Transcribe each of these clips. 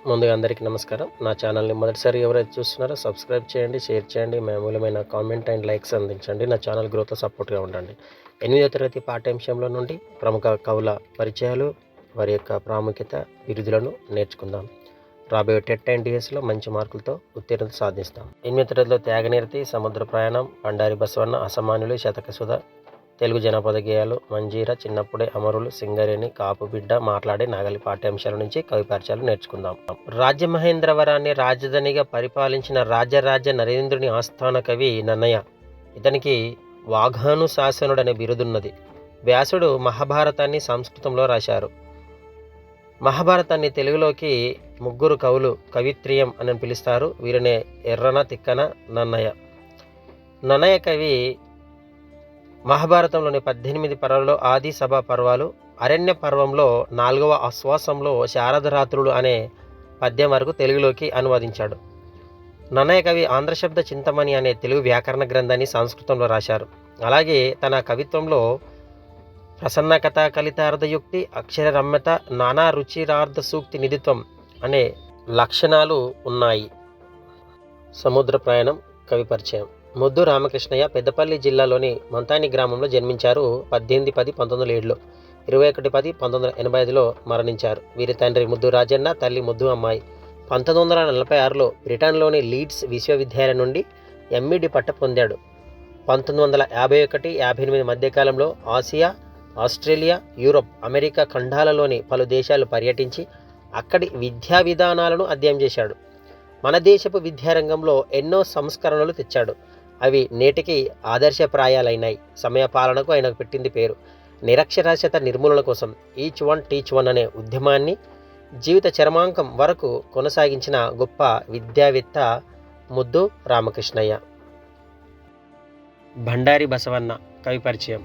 ముందుగా అందరికీ నమస్కారం. నా ఛానల్‌ని మొదటిసారి ఎవరైతే చూస్తున్నారో సబ్స్క్రైబ్ చేయండి, షేర్ చేయండి, మీ అమూల్యమైన కామెంట్ అండ్ లైక్స్ అందించండి. నా ఛానల్ గ్రోత్‌లో సపోర్ట్‌గా ఉండండి. 8వ తరగతి పాఠ్యాంశంలో నుండి ప్రముఖ కవుల పరిచయాలు, వారి యొక్క ప్రాముఖ్యత, బిరుదులను నేర్చుకుందాం. రాబోయే టెట్ అండ్ డిఎస్‌లో మంచి మార్కులతో ఉత్తీర్ణత సాధిస్తాం. 8వ తరగతిలో త్యాగనిరతి, సముద్ర ప్రయాణం, బండారి బసవన్న, అసామాన్యులు, శతకసుధ, తెలుగు జనపద గేయాలు, మంజీర, చిన్నప్పుడే అమరులు, సింగరేణి, కాపు బిడ్డ, మాట్లాడే నాగలి పాఠ్యాంశాల నుంచి కవి పరిచయాలు నేర్చుకుందాం. రాజమహేంద్రవరాన్ని రాజధానిగా పరిపాలించిన రాజరాజ నరేంద్రుని ఆస్థాన కవి నన్నయ. ఇతనికి వాఘానుశాసనుడు అనే బిరుదున్నది. వ్యాసుడు మహాభారతాన్ని సంస్కృతంలో రాశారు. మహాభారతాన్ని తెలుగులోకి ముగ్గురు కవులు కవిత్రియం అని పిలుస్తారు. వీరినే ఎర్రన, తిక్కన, నన్నయ. నన్నయ కవి మహాభారతంలోని 18 పర్వాలలో ఆది సభా పర్వాలు, అరణ్య పర్వంలో 4వ ఆశ్వాసంలో శారదరాత్రులు అనే పద్యం వరకు తెలుగులోకి అనువదించాడు. నన్నయ కవి ఆంధ్రశబ్ద చింతమణి అనే తెలుగు వ్యాకరణ గ్రంథాన్ని సంస్కృతంలో రాశారు. అలాగే తన కవిత్వంలో ప్రసన్న కథ, కలితార్థయుక్తి, అక్షర రమ్యత, నానా రుచిరార్థ సూక్తి నిధిత్వం అనే లక్షణాలు ఉన్నాయి. సముద్ర ప్రయాణం కవి పరిచయం. ముద్దు రామకృష్ణయ్య పెద్దపల్లి జిల్లాలోని మంతాని గ్రామంలో జన్మించారు. 18/10/1907లో 21/10/1985లో మరణించారు. వీరి తండ్రి ముద్దు రాజన్న, తల్లి ముద్దు అమ్మాయి. 1946లో బ్రిటన్లోని లీడ్స్ విశ్వవిద్యాలయం నుండి ఎంఈడి పట్టా పొందాడు. 1951-58 మధ్యకాలంలో ఆసియా, ఆస్ట్రేలియా, యూరప్, అమెరికా ఖండాలలోని పలు దేశాలు పర్యటించి అక్కడి విద్యా విధానాలను అధ్యయనం చేశాడు. మన దేశపు విద్యారంగంలో ఎన్నో సంస్కరణలు తెచ్చాడు. అవి నేటికి ఆదర్శప్రాయాలైనాయి. సమయపాలనకు ఆయనకు పెట్టింది పేరు. నిరక్షరాస్యత నిర్మూలన కోసం ఈచ్ వన్ టీచ్ వన్ అనే ఉద్యమాన్ని జీవిత చరమాంకం వరకు కొనసాగించిన గొప్ప విద్యావేత్త ముద్దు రామకృష్ణయ్య. బండారి బసవన్న కవి పరిచయం.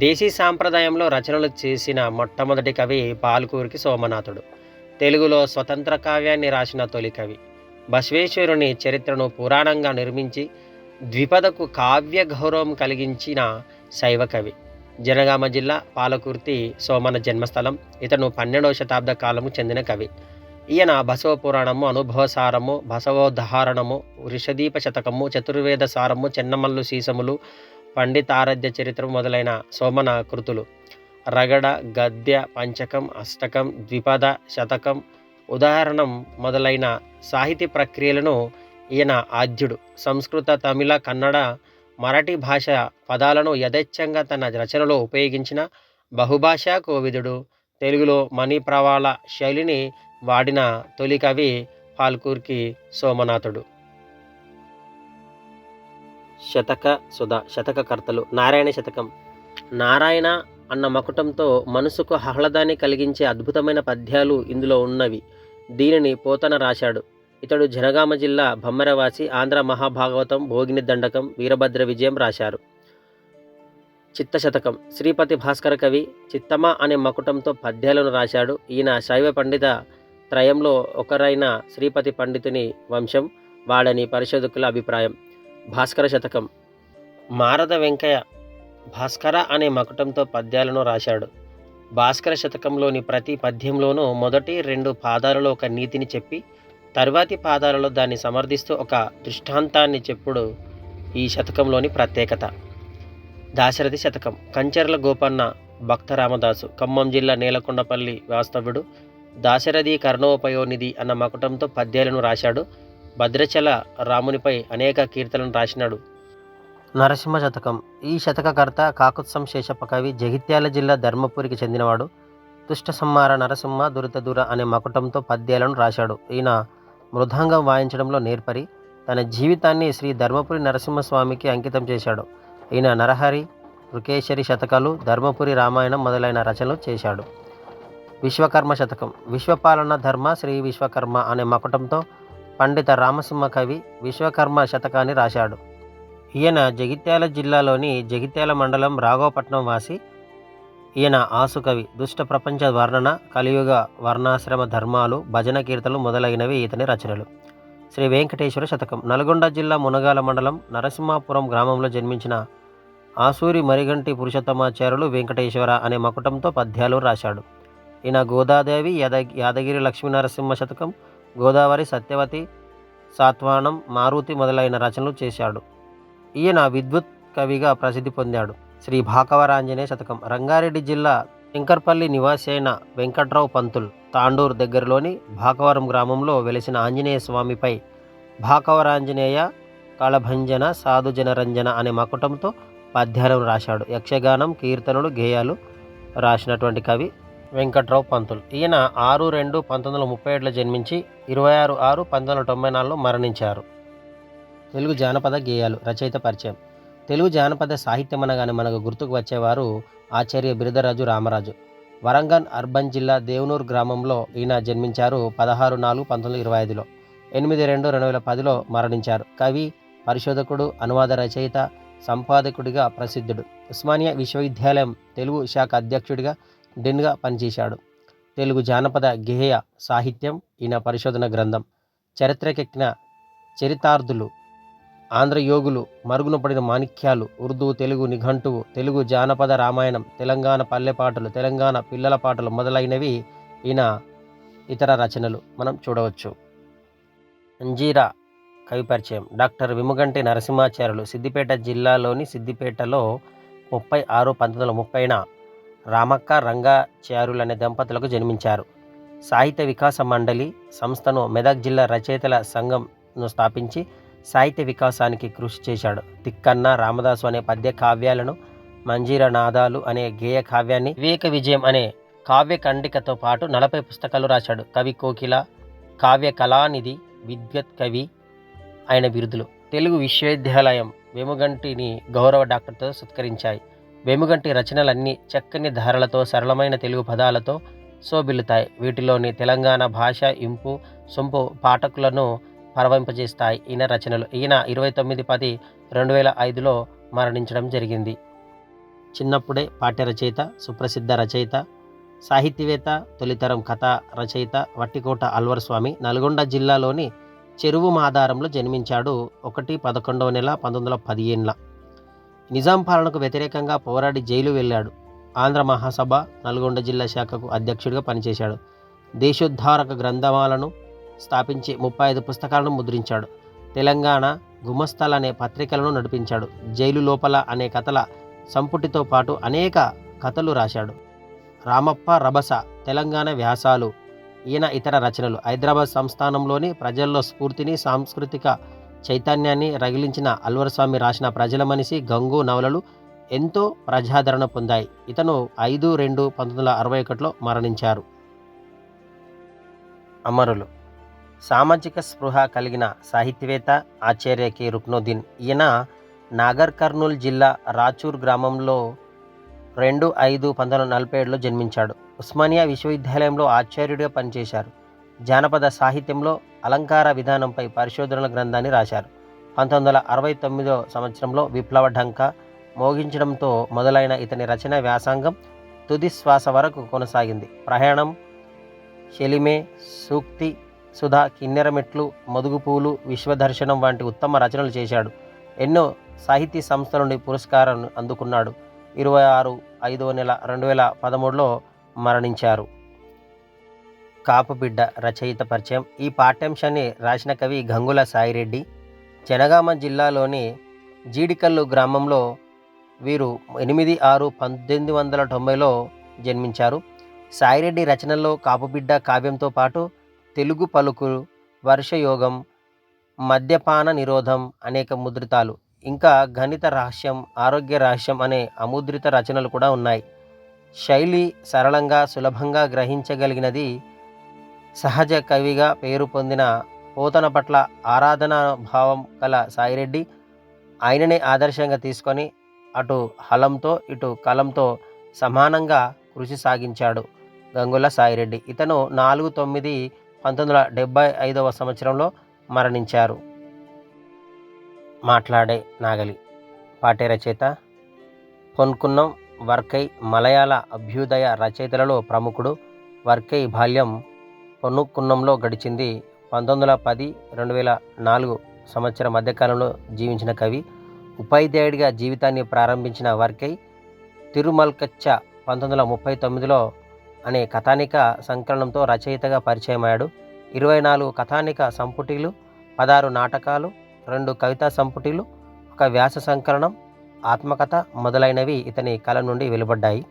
దేశీ సాంప్రదాయంలో రచనలు చేసిన మొట్టమొదటి కవి పాల్కూరికి సోమనాథుడు. తెలుగులో స్వతంత్ర కావ్యాన్ని రాసిన తొలి కవి. బసవేశ్వరుని చరిత్రను పురాణంగా నిర్మించి ద్విపదకు కావ్య గౌరవం కలిగించిన శైవ కవి. జనగామ జిల్లా పాలకుర్తి సోమన జన్మస్థలం. ఇతను 12వ శతాబ్ద కాలము చెందిన కవి. ఈయన బసవ పురాణము, అనుభవసారము, బసవోద్ధారణము, వృషదీప శతకము, చతుర్వేద సారము, చెన్నమల్లు సీసములు, పండితారాధ్య చరిత్రము మొదలైన సోమన కృతులు. రగడ, గద్య, పంచకం, అష్టకం, ద్విపద, శతకం, ఉదాహరణం మొదలైన సాహితీ ప్రక్రియలను ఈయన ఆద్యుడు. సంస్కృత, తమిళ, కన్నడ, మరాఠీ భాష పదాలను యథేచ్ఛంగా తన రచనలో ఉపయోగించిన బహుభాషా కోవిదుడు. తెలుగులో మణిప్రవాళ శైలిని వాడిన తొలి కవి పాల్కూర్కి సోమనాథుడు. శతక సుధ శతకకర్తలు. నారాయణ శతకం. నారాయణ అన్న మకుటంతో మనసుకు ఆహ్లాదాన్ని కలిగించే అద్భుతమైన పద్యాలు ఇందులో ఉన్నవి. దీనిని పోతన రాశాడు. ఇతడు జనగామ జిల్లా బమ్మరవాసి. ఆంధ్ర మహాభాగవతం, భోగిని దండకం, వీరభద్ర విజయం రాశారు. చిత్తశతకం. శ్రీపతి భాస్కర కవి చిత్తమ అనే మకుటంతో పద్యాలను రాశాడు. ఈయన శైవ పండిత త్రయంలో ఒకరైన శ్రీపతి పండితుని వంశం వాడని పరిశోధకుల అభిప్రాయం. భాస్కర శతకం. మారద వెంకయ్య భాస్కర అనే మకుటంతో పద్యాలను రాశాడు. భాస్కర శతకంలోని ప్రతి పద్యంలోనూ మొదటి 2 పాదాలలో ఒక నీతిని చెప్పి తరువాతి పాదాలలో దాన్ని సమర్థిస్తూ ఒక దృష్టాంతాన్ని చెప్పుడు ఈ శతకంలోని ప్రత్యేకత. దాశరథి శతకం. కంచెర్ల గోపన్న భక్త రామదాసు ఖమ్మం జిల్లా నేలకొండపల్లి వాస్తవ్యుడు. దాశరథి కర్ణోపయోనిధి అన్న మకుటంతో పద్యాలను రాశాడు. భద్రాచల రామునిపై అనేక కీర్తనలు రాసినాడు. నరసింహ శతకం. ఈ శతకకర్త కాకుత్సం శేషప్ప కవి. జగిత్యాల జిల్లా ధర్మపురికి చెందినవాడు. దుష్ట సంహార నరసింహ దురితదూర అనే మకుటంతో పద్యాలను రాశాడు. ఈయన మృదంగం వాయించడంలో నేర్పరి. తన జీవితాన్ని శ్రీ ధర్మపురి నరసింహస్వామికి అంకితం చేశాడు. ఈయన నరహరి, రుకేశరి శతకాలు, ధర్మపురి రామాయణం మొదలైన రచనలు చేశాడు. విశ్వకర్మ శతకం. విశ్వపాలన ధర్మ శ్రీ విశ్వకర్మ అనే మకుటంతో పండిత రామసింహ కవి విశ్వకర్మ శతకాన్ని రాశాడు. ఈయన జగిత్యాల జిల్లాలోని జగిత్యాల మండలం రాఘవపట్నం వాసి. ఈయన ఆసుకవి. దుష్ట ప్రపంచ వర్ణన, కలియుగ వర్ణాశ్రమ ధర్మాలు, భజన కీర్తనలు మొదలైనవి ఇతని రచనలు. శ్రీ వెంకటేశ్వర శతకం. నల్గొండ జిల్లా మునగాల మండలం నరసింహాపురం గ్రామంలో జన్మించిన ఆసూరి మరిగంటి పురుషోత్తమాచార్యులు వెంకటేశ్వర అనే మకుటంతో పద్యాలు రాశాడు. ఈయన గోదాదేవి, యాదగిరి లక్ష్మీనరసింహ శతకం, గోదావరి, సత్యవతి, సాత్వానం, మారుతి మొదలైన రచనలు చేశాడు. ఈయన విద్వత్ కవిగా ప్రసిద్ధి పొందాడు. శ్రీ భాకవరాంజనేయ శతకం. రంగారెడ్డి జిల్లా శంకర్పల్లి నివాసి అయిన వెంకట్రావు పంతుల్ తాండూరు దగ్గరలోని భాకవరం గ్రామంలో వెలిసిన ఆంజనేయ స్వామిపై భాకవరాంజనేయ కళభంజన సాధు జనరంజన అనే మకుటంతో పద్యాలను రాశాడు. యక్షగానం, కీర్తనలు, గేయాలు రాసినటువంటి కవి వెంకట్రావు పంతుల్. ఈయన 6/2/1937 జన్మించి 26/6/1994 మరణించారు. తెలుగు జానపద గేయాలు. రచయిత పరిచయం. తెలుగు జానపద సాహిత్యం అనగానే మనకు గుర్తుకు వచ్చేవారు ఆచార్య బిరుదరాజు రామరాజు. వరంగల్ అర్బన్ జిల్లా దేవనూరు గ్రామంలో ఈయన జన్మించారు. 16/4/1925లో, 8/2/2010లో మరణించారు. కవి, పరిశోధకుడు, అనువాద రచయిత, సంపాదకుడిగా ప్రసిద్ధుడు. ఉస్మానియా విశ్వవిద్యాలయం తెలుగు శాఖ అధ్యక్షుడిగా, డెన్గా పనిచేశాడు. తెలుగు జానపద గేయ సాహిత్యం ఈయన పరిశోధన గ్రంథం. చరిత్రకెక్కిన చరితార్థులు, ఆంధ్రయోగులు, మరుగున పడిన మాణిక్యాలు, ఉర్దూ తెలుగు నిఘంటువు, తెలుగు జానపద రామాయణం, తెలంగాణ పల్లెపాటలు, తెలంగాణ పిల్లల పాటలు మొదలైనవి ఈయన ఇతర రచనలు మనం చూడవచ్చు. అంజీరా కవి పరిచయం. డాక్టర్ విముగంటి నరసింహాచార్యులు సిద్దిపేట జిల్లాలోని సిద్దిపేటలో 30/6/1930న రామక్క రంగాచార్యులు అనే దంపతులకు జన్మించారు. సాహిత్య వికాస మండలి సంస్థను, మెదక్ జిల్లా రచయితల సంఘంను స్థాపించి సాహిత్య వికాసానికి కృషి చేశాడు. తిక్కన్న, రామదాసు అనే పద్య కావ్యాలను, మంజీర నాదాలు అనే గేయ కావ్యాన్ని, వివేక విజయం అనే కావ్య ఖండికతో పాటు 40 పుస్తకాలు రాశాడు. కవి కోకిల, కావ్య కళానిధి, విద్వత్ కవి ఆయన బిరుదులు. తెలుగు విశ్వవిద్యాలయం వేముగంటిని గౌరవ డాక్టర్తో సత్కరించాయి. వేముగంటి రచనలన్నీ చక్కని ధారలతో, సరళమైన తెలుగు పదాలతో శోభిల్లుతాయి. వీటిలోని తెలంగాణ భాష ఇంపు, సొంపు పాఠకులను పరవింపజేస్తాయి ఈయన రచనలు. ఈయన 29/10/2005లో మరణించడం జరిగింది. చిన్నప్పుడే పాఠ్య రచయిత, సుప్రసిద్ధ రచయిత, సాహితీవేత్త, తొలితరం కథా రచయిత వట్టికోట అల్వర్ స్వామి నల్గొండ జిల్లాలోని చెరువు మాదారంలో జన్మించాడు. 1/11/1915. నిజాం పాలనకు వ్యతిరేకంగా పోరాడి జైలు వెళ్ళాడు. ఆంధ్ర మహాసభ నల్గొండ జిల్లా శాఖకు అధ్యక్షుడిగా పనిచేశాడు. దేశోద్ధారక గ్రంథమాలను స్థాపించి 35 పుస్తకాలను ముద్రించాడు. తెలంగాణ గుమస్తల్ అనే పత్రికలను నడిపించాడు. జైలు లోపల అనే కథల సంపుటితో పాటు అనేక కథలు రాశాడు. రామప్ప రభస, తెలంగాణ వ్యాసాలు ఈయన ఇతర రచనలు. హైదరాబాద్ సంస్థానంలోని ప్రజల్లో స్ఫూర్తిని, సాంస్కృతిక చైతన్యాన్ని రగిలించిన అల్వర్ స్వామి రాసిన ప్రజల మనిషి, గంగు నవలలు ఎంతో ప్రజాదరణ పొందాయి. ఇతను 5/2/1961లో మరణించారు. అమరులు. సామాజిక స్పృహ కలిగిన సాహితీవేత్త ఆచార్య కె రుక్నుద్దీన్. ఈయన నాగర్ కర్నూలు జిల్లా రాచూర్ గ్రామంలో 2/5/1947లో జన్మించాడు. ఉస్మానియా విశ్వవిద్యాలయంలో ఆచార్యుడిగా పనిచేశారు. జానపద సాహిత్యంలో అలంకార విధానంపై పరిశోధనల గ్రంథాన్ని రాశారు. 1969 సంవత్సరంలో విప్లవ ఢంక మోగించడంతో మొదలైన ఇతని రచన వ్యాసంగం తుది శ్వాస వరకు కొనసాగింది. ప్రయాణం, శలిమే, సూక్తి, సుధా, కిన్నెరమెట్లు, మదుగుపూలు, విశ్వదర్శనం వంటి ఉత్తమ రచనలు చేశాడు. ఎన్నో సాహితీ సంస్థల నుండి పురస్కారాలను అందుకున్నాడు. 26/5/2013లో మరణించారు. కాపుబిడ్డ రచయిత పరిచయం. ఈ పాఠ్యాంశాన్ని రాసిన కవి గంగుల సాయిరెడ్డి. జనగామ జిల్లాలోని జీడికల్లు గ్రామంలో వీరు 8/6/1890లో జన్మించారు. సాయిరెడ్డి రచనల్లో కాపుబిడ్డ కావ్యంతో పాటు తెలుగు పలుకులు, వర్షయోగం, మద్యపాన నిరోధం అనేక ముద్రితాలు, ఇంకా గణిత రహస్యం, ఆరోగ్య రహస్యం అనే అముద్రిత రచనలు కూడా ఉన్నాయి. శైలి సరళంగా, సులభంగా గ్రహించగలిగినది. సహజ కవిగా పేరు పొందిన పోతన పట్ల ఆరాధనా భావం కల సాయిరెడ్డి ఆయననే ఆదర్శంగా తీసుకొని అటు హలంతో ఇటు కలంతో సమానంగా కృషి సాగించాడు గంగుల సాయిరెడ్డి. ఇతను 4/9/1975 సంవత్సరంలో మరణించారు. మాట్లాడే నాగలి. పాఠ్య రచయిత పొన్కున్నం వర్కై. మలయాళ అభ్యుదయ రచయితలలో ప్రముఖుడు. వర్కై బాల్యం పొన్నుకున్నంలో గడిచింది. 1910-2004 సంవత్సరం మధ్యకాలంలో జీవించిన కవి. ఉపాధ్యాయుడిగా జీవితాన్ని ప్రారంభించిన వర్కై తిరుమల్కచ్చ 1939లో అనే కథానిక సంకలనంతో రచయితగా పరిచయమయ్యాడు. 24 కథానిక సంపుటిలు, 16 నాటకాలు, 2 కవితా సంపుటిలు, 1 వ్యాస సంకలనం, ఆత్మకథ మొదలైనవి ఇతని కల నుండి వెలువడ్డాయి.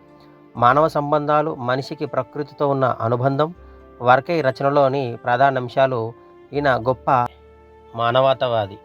మానవ సంబంధాలు, మనిషికి ప్రకృతితో ఉన్న అనుబంధం వర్కై రచనలోని ప్రధానాంశాలు. ఈయన గొప్ప మానవతావాది.